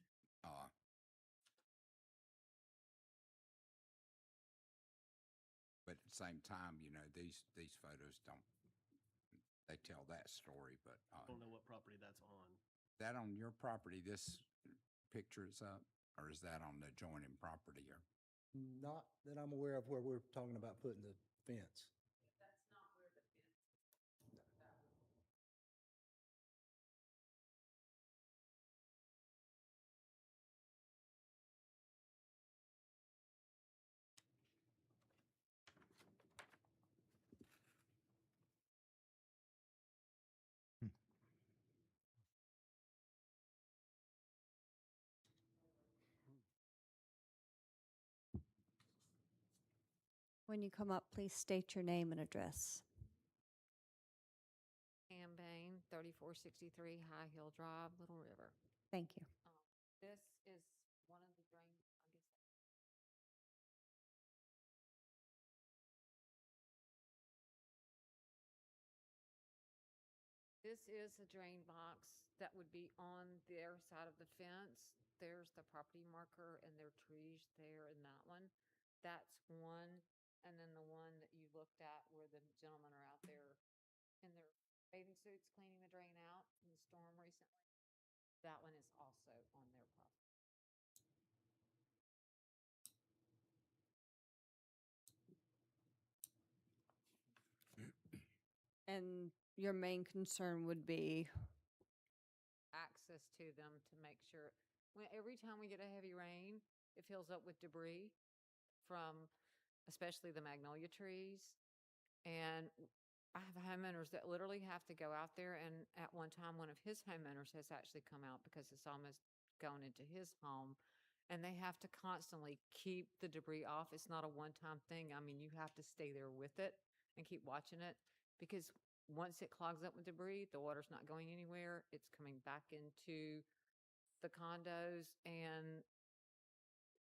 But at the same time, these photos don't, they tell that story, but I don't know what property that's on. that on your property, this picture is up, or is that on the adjoining property? Or Not that I'm aware of where we're talking about putting the fence. When you come up, please state your name and address. Pam Bain, 3463 High Hill Drive, Little River. Thank you. This is one of the drain, This is a drain box that would be on their side of the fence. There's the property marker and their trees there in that one. That's one. And then the one that you looked at where the gentlemen are out there in their bathing suits cleaning the drain out in the storm recently. That one is also on their property. And your main concern would be? Access to them to make sure, every time we get a heavy rain, it fills up with debris from especially the magnolia trees. And I have homeowners that literally have to go out there, and at one time, one of his homeowners has actually come out because it's almost gone into his home, and they have to constantly keep the debris off. It's not a one-time thing. I mean, you have to stay there with it and keep watching it, because once it clogs up with debris, the water's not going anywhere. It's coming back into the condos, and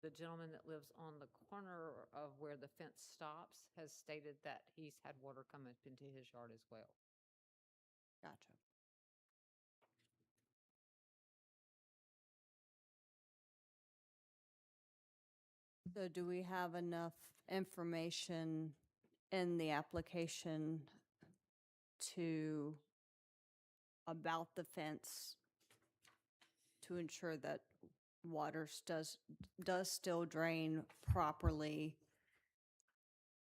the gentleman that lives on the corner of where the fence stops has stated that he's had water come up into his yard as well. Gotcha. So do we have enough information in the application to, about the fence to ensure that water does still drain properly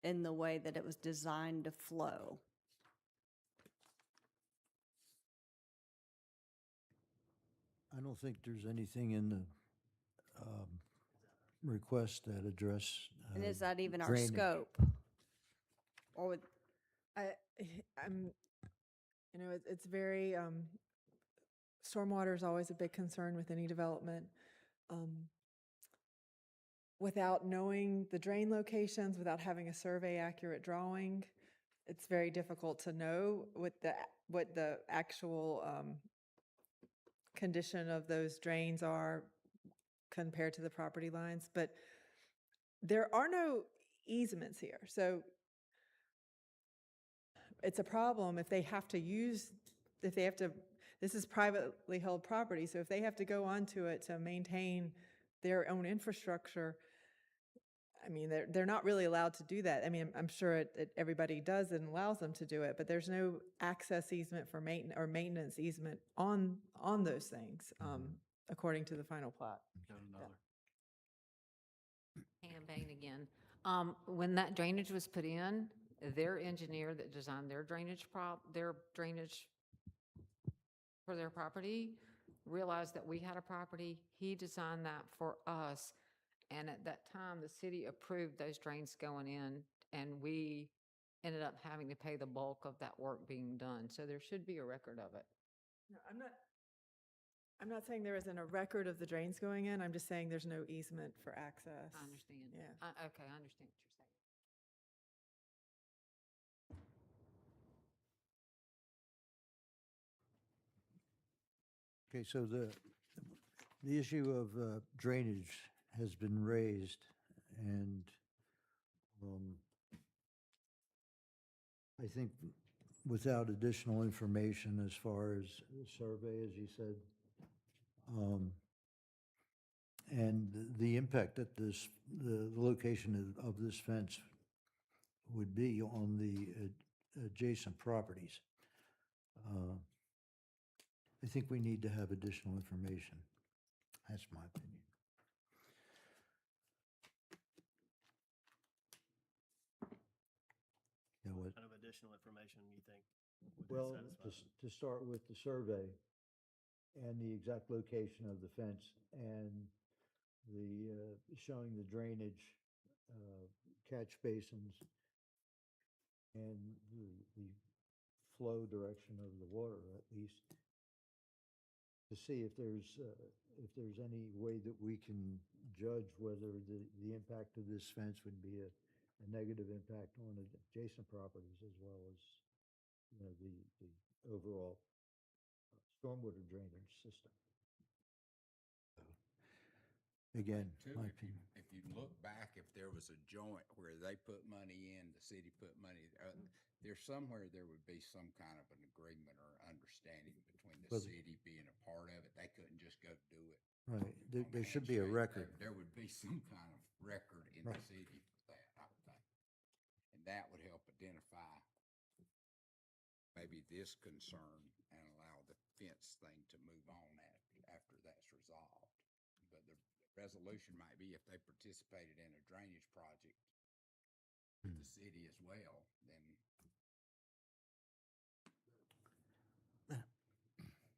in the way that it was designed to flow? I don't think there's anything in the request that address. And is that even our drainage. scope? Or would, I'm, it's very, stormwater is always a big concern with any development. Without knowing the drain locations, without having a survey accurate drawing, it's very difficult to know what the actual condition of those drains are compared to the property lines. But there are no easements here, so it's a problem if they have to this is privately held property, so if they have to go onto it to maintain their own infrastructure, I mean, they're not really allowed to do that. I mean, I'm sure everybody does and allows them to do it, but there's no access easement for maintenance easement on those things, according to the final plot. Got another. Pam Bain again. When that drainage was put in, their engineer that designed their drainage for their property realized that we had a property. He designed that for us. And at that time, the city approved those drains going in, and we ended up having to pay the bulk of that work being done. So there should be a record of it. No, I'm not saying there isn't a record of the drains going in. I'm just saying there's no easement for access. I understand. Yeah. Okay, I understand what you're saying. Okay, so the issue of drainage has been raised, and I think without additional information as far as the survey, as you said, and the impact that the location of this fence would be on the adjacent properties, I think we need to have additional information. That's my opinion. Yeah, what? What kind of additional information you think would Well, satisfy? to start with the survey and the exact location of the fence and the showing the drainage catch basins and the flow direction of the water, at least, to see if there's any way that we can judge whether the impact of this fence would be a negative impact on adjacent properties as well as, the overall stormwater drainage system. Again, Too, my if you, opinion. if you look back, if there was a joint where they put money in, the city put money, there's somewhere there would be some kind of an agreement or understanding between the Well, city being a part of it. They couldn't just go do it. Right, on there should be a handshake. record. There would be some kind of record in the Right. city for that, I would think. And that would help identify maybe this concern and allow the fence thing to move on after that's resolved. But the resolution might be if they participated in a drainage project with the city as well, then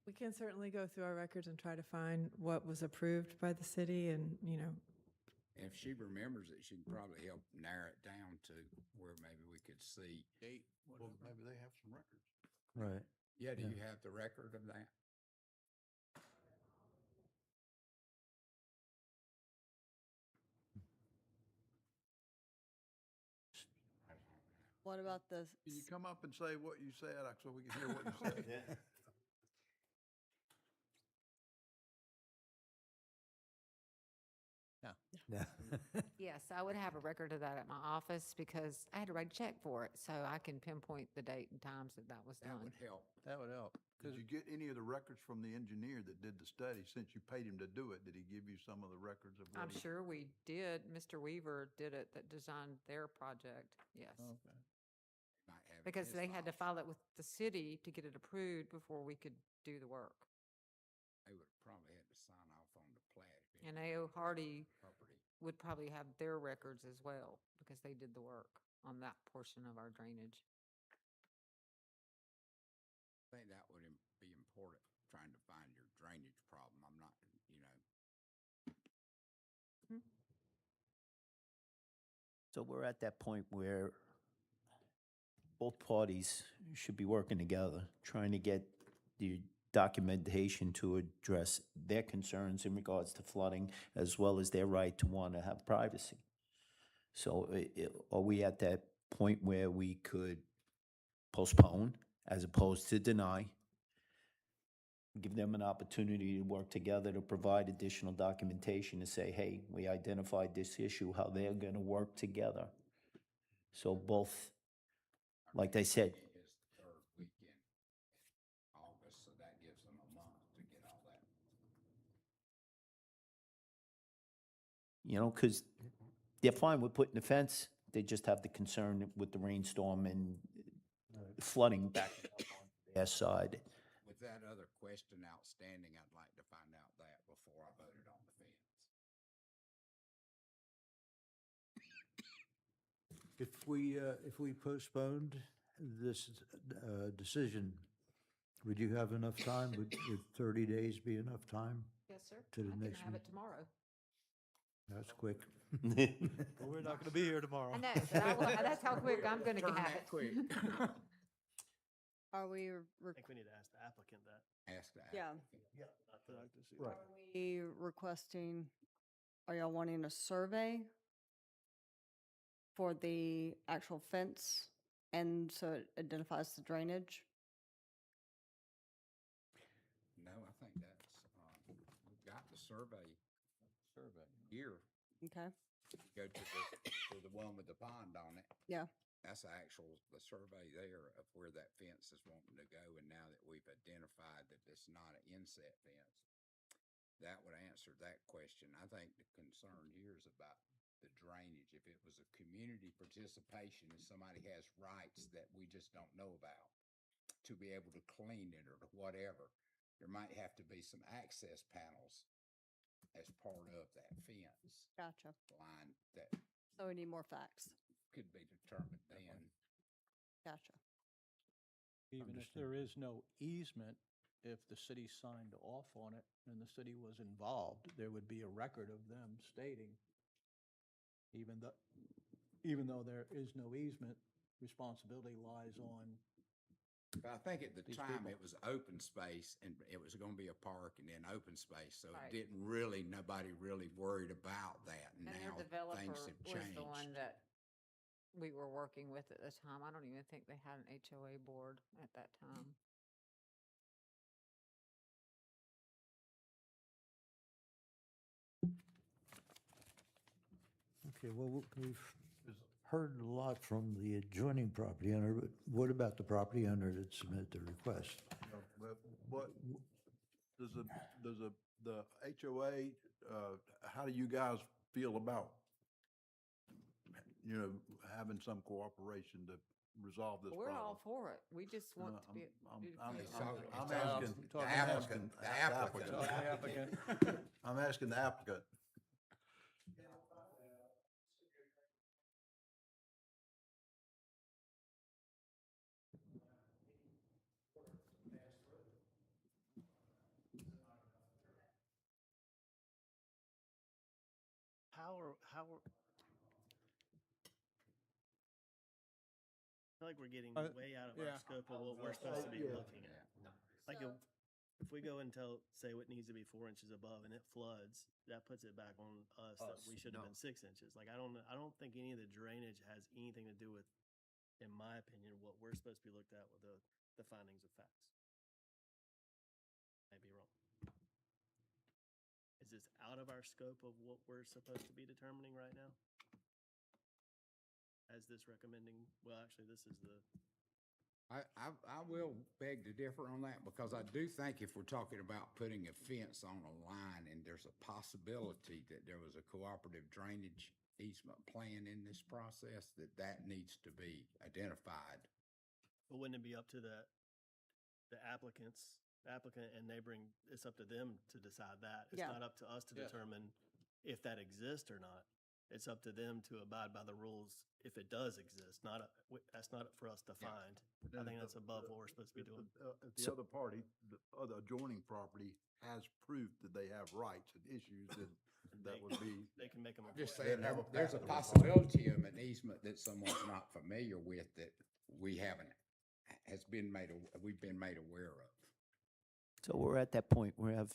We can certainly go through our records and try to find what was approved by the city and, if she remembers it, she can probably help narrow it down to where maybe we could see. Well, maybe they have some records. Right. Yeah, do Yeah. you have the record of that? what about the, Can you come up and say what you said, so we can hear what you said? Yeah. Yes, I would have a record of that at my office because I had to write a check for it, so I can pinpoint the date and times that that was That done. would help. That would help. Did you get any of the records from the engineer that did the study? Since you paid him to do it, did he give you some of the records of what I'm he? sure we did. Mr. Weaver did it, that designed their project, yes. Okay. Might have it in Because his they had to files. file it with the city to get it approved before we could do the work. They would have probably had to sign off on the plat. if it And was A.O. Hardy Property. would probably have their records as well because they did the work on that portion of our drainage. I think that would be important, trying to find your drainage problem. I'm not, So we're at that point where both parties should be working together, trying to get the documentation to address their concerns in regards to flooding, as well as their right to want to have privacy. So are we at that point where we could postpone as opposed to deny? Give them an opportunity to work together to provide additional documentation to say, hey, we identified this issue, how they're going to work together. So both, like they said, it is the third weekend in August, so that gives them a month to get all that. you know, because they're fine with putting the fence. They just have the concern with the rainstorm and flooding back on their side. With that other question outstanding, I'd like to find out that before I voted on the fence. If we postponed this decision, would you have enough time? Would 30 days be enough time? Yes, sir. To the I can next have it meeting. tomorrow. That's quick. Well, we're not going to be here tomorrow. I know, but that's how quick I'm gonna Turn have that it. quick. Are we, I think we need to ask the applicant that. Ask the Yeah. applicant. I'd like to see Right. that. are we requesting, are y'all wanting a survey for the actual fence? And so it identifies the drainage? No, I think that's, we've got the survey here. Okay, Go to the one with the pond on it. yeah. That's the survey there of where that fence is wanting to go, and now that we've identified that it's not an inset fence, that would answer that question. I think the concern here is about the drainage. If it was a community participation and somebody has rights that we just don't know about, to be able to clean it or whatever, there might have to be some access panels as part of that fence Gotcha. line that So we need more facts. could be determined then. Gotcha. Even if there is no easement, if the city signed off on it and the city was involved, there would be a record of them stating, even though there is no easement, responsibility lies on. But I think at the These time, people. it was open space, and it was gonna be a park and then open space, so Right. it didn't really, nobody really worried about that. And Now, their developer things was have the changed. one that we were working with at the time. I don't even think they had an HOA board at that time. Okay, well, we've heard a lot from the adjoining property owner, but what about the property owner that submitted the request? But what, does the HOA, how do you guys feel about, having some cooperation to resolve this We're all problem? for it. We just want to be. I'm He's talking- I'm he's talking- asking, the I'm applicant, asking the applicant. The applicant. I'm asking the applicant. How are, I feel like we're getting way out of our yeah. scope of what we're supposed to be looking at. Like if we go and say what needs to be 4 inches above and it floods, that puts it back on us that we should have been 6 inches. Like I don't think any of the drainage has anything to do with, in my opinion, what we're supposed to be looked at with the findings of facts. Might be wrong. Is this out of our scope of what we're supposed to be determining right now? has this recommending, well, actually, this is the, I will beg to differ on that because I do think if we're talking about putting a fence on a line and there's a possibility that there was a cooperative drainage easement plan in this process, that needs to be identified. but wouldn't it be up to the applicant and neighboring, it's up to them to decide that. It's Yeah. not up to us to Yeah. determine if that exists or not. It's up to them to abide by the rules if it does exist, that's not for us to find. I think that's above what we're supposed to be doing. If the other party, the other adjoining property has proof that they have rights and issues, then that would be. They can make them. I'm just They saying, have a there's a path to possibility of an easement that someone's not familiar with that we haven't, we've been made aware of. So we're at that point, we have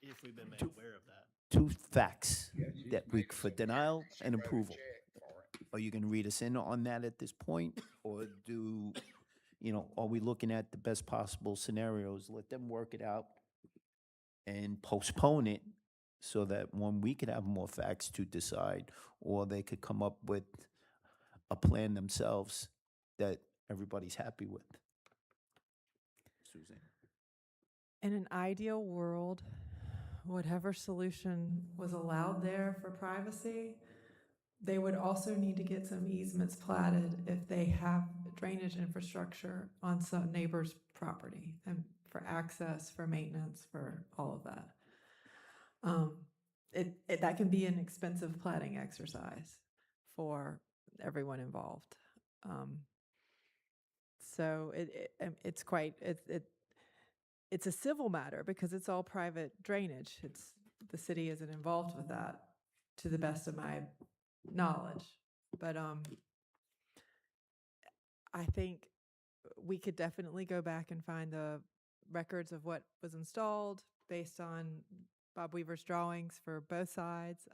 If we've been made aware of that. two facts You that can we, make us for aware. denial She and wrote a approval. check for it. Are you going to read us in on that at this point? Or are we looking at the best possible scenarios, let them work it out and postpone it so that one, we could have more facts to decide, or they could come up with a plan themselves that everybody's happy with? Suzanne? In an ideal world, whatever solution was allowed there for privacy, they would also need to get some easements platted if they have drainage infrastructure on some neighbor's property and for access, for maintenance, for all of that. That can be an expensive platting exercise for everyone involved. So it's a civil matter because it's all private drainage. The city isn't involved with that, to the best of my knowledge. But I think we could definitely go back and find the records of what was installed based on Bob Weaver's drawings for both sides.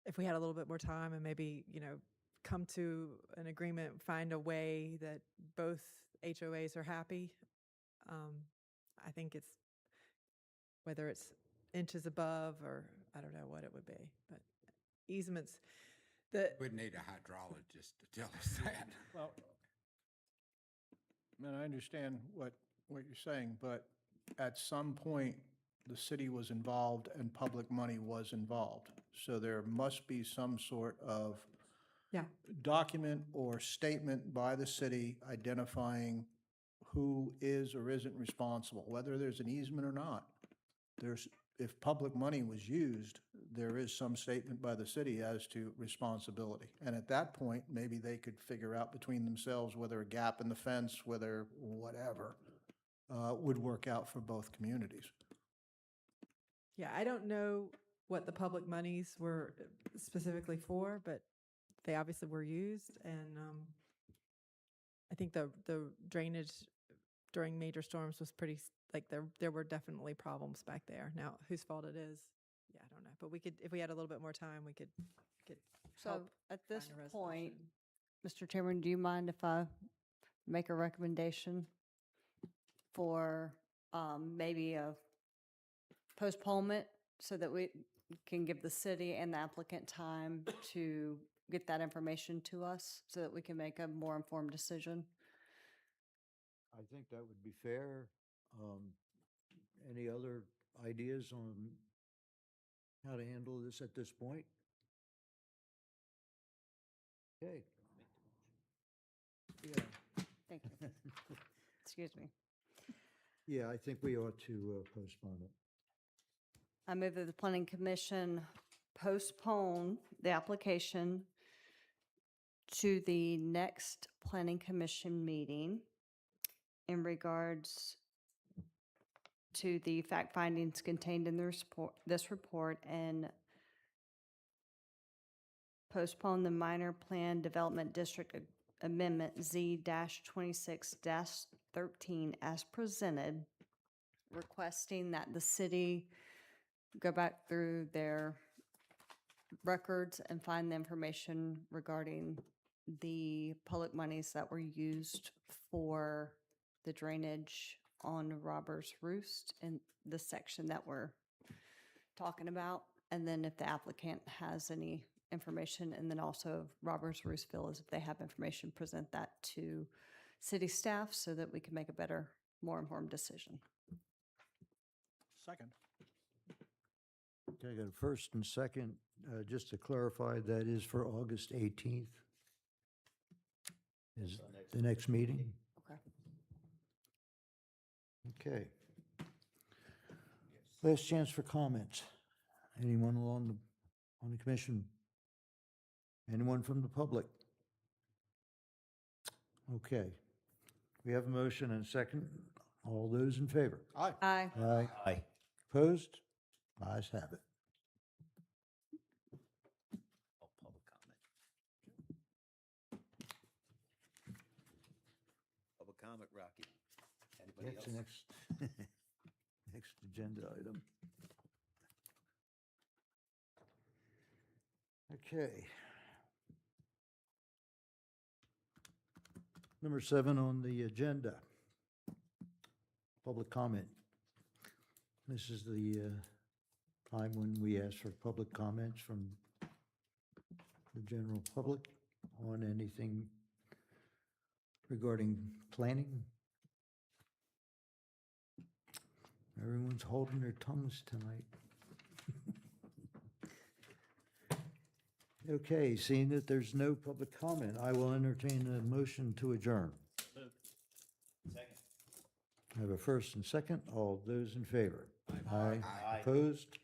If we had a little bit more time and maybe, come to an agreement, find a way that both HOAs are happy. I think it's, whether it's inches above or I don't know what it would be, but easements, We'd need a hydrologist to tell us that. Well, and I understand what you're saying, but at some point, the city was involved and public money was involved. So there must be some sort of Yeah. document or statement by the city identifying who is or isn't responsible, whether there's an easement or not. If public money was used, there is some statement by the city as to responsibility. And at that point, maybe they could figure out between themselves whether a gap in the fence, whether whatever, would work out for both communities. Yeah, I don't know what the public monies were specifically for, but they obviously were used. And I think the drainage during major storms was pretty, there were definitely problems back there. Now, whose fault it is, yeah, I don't know. But we could, if we had a little bit more time, we could So help at this find a point, resolution. Mr. Chairman, do you mind if I make a recommendation for maybe a postponement so that we can give the city and the applicant time to get that information to us so that we can make a more informed decision? I think that would be fair. Any other ideas on how to handle this at this point? Okay. Yeah. Thank you. Excuse me. Yeah, I think we ought to postpone it. I move that the Planning Commission postpone the application to the next Planning Commission meeting in regards to the fact findings contained in this report, and postpone the minor plan development district amendment Z-26-13 as presented, requesting that the city go back through their records and find the information regarding the public monies that were used for the drainage on Robbers Roost in the section that we're talking about. And then if the applicant has any information, and then also Roberts Ruiz Villas, if they have information, present that to city staff so that we can make a better, more informed decision. Second. Okay, I got a first and second. Just to clarify, that is for August 18th? Is the next meeting? Okay. Okay. Last chance for comments. Anyone on the commission? Anyone from the public? Okay. We have a motion and a second. All those in favor? Aye. Aye. Aye. Aye. Opposed? Ayes have it. Oh, public comment. Public comment, Rocky. Anybody That's else? the next, next agenda item. Okay. Number 7 on the agenda. Public comment. This is the time when we ask for public comments from the general public on anything regarding planning. Everyone's holding their tongues tonight. Okay, seeing that there's no public comment, I will entertain a motion to adjourn. Second. I have a first and second. All those in favor? Aye. Aye. Opposed?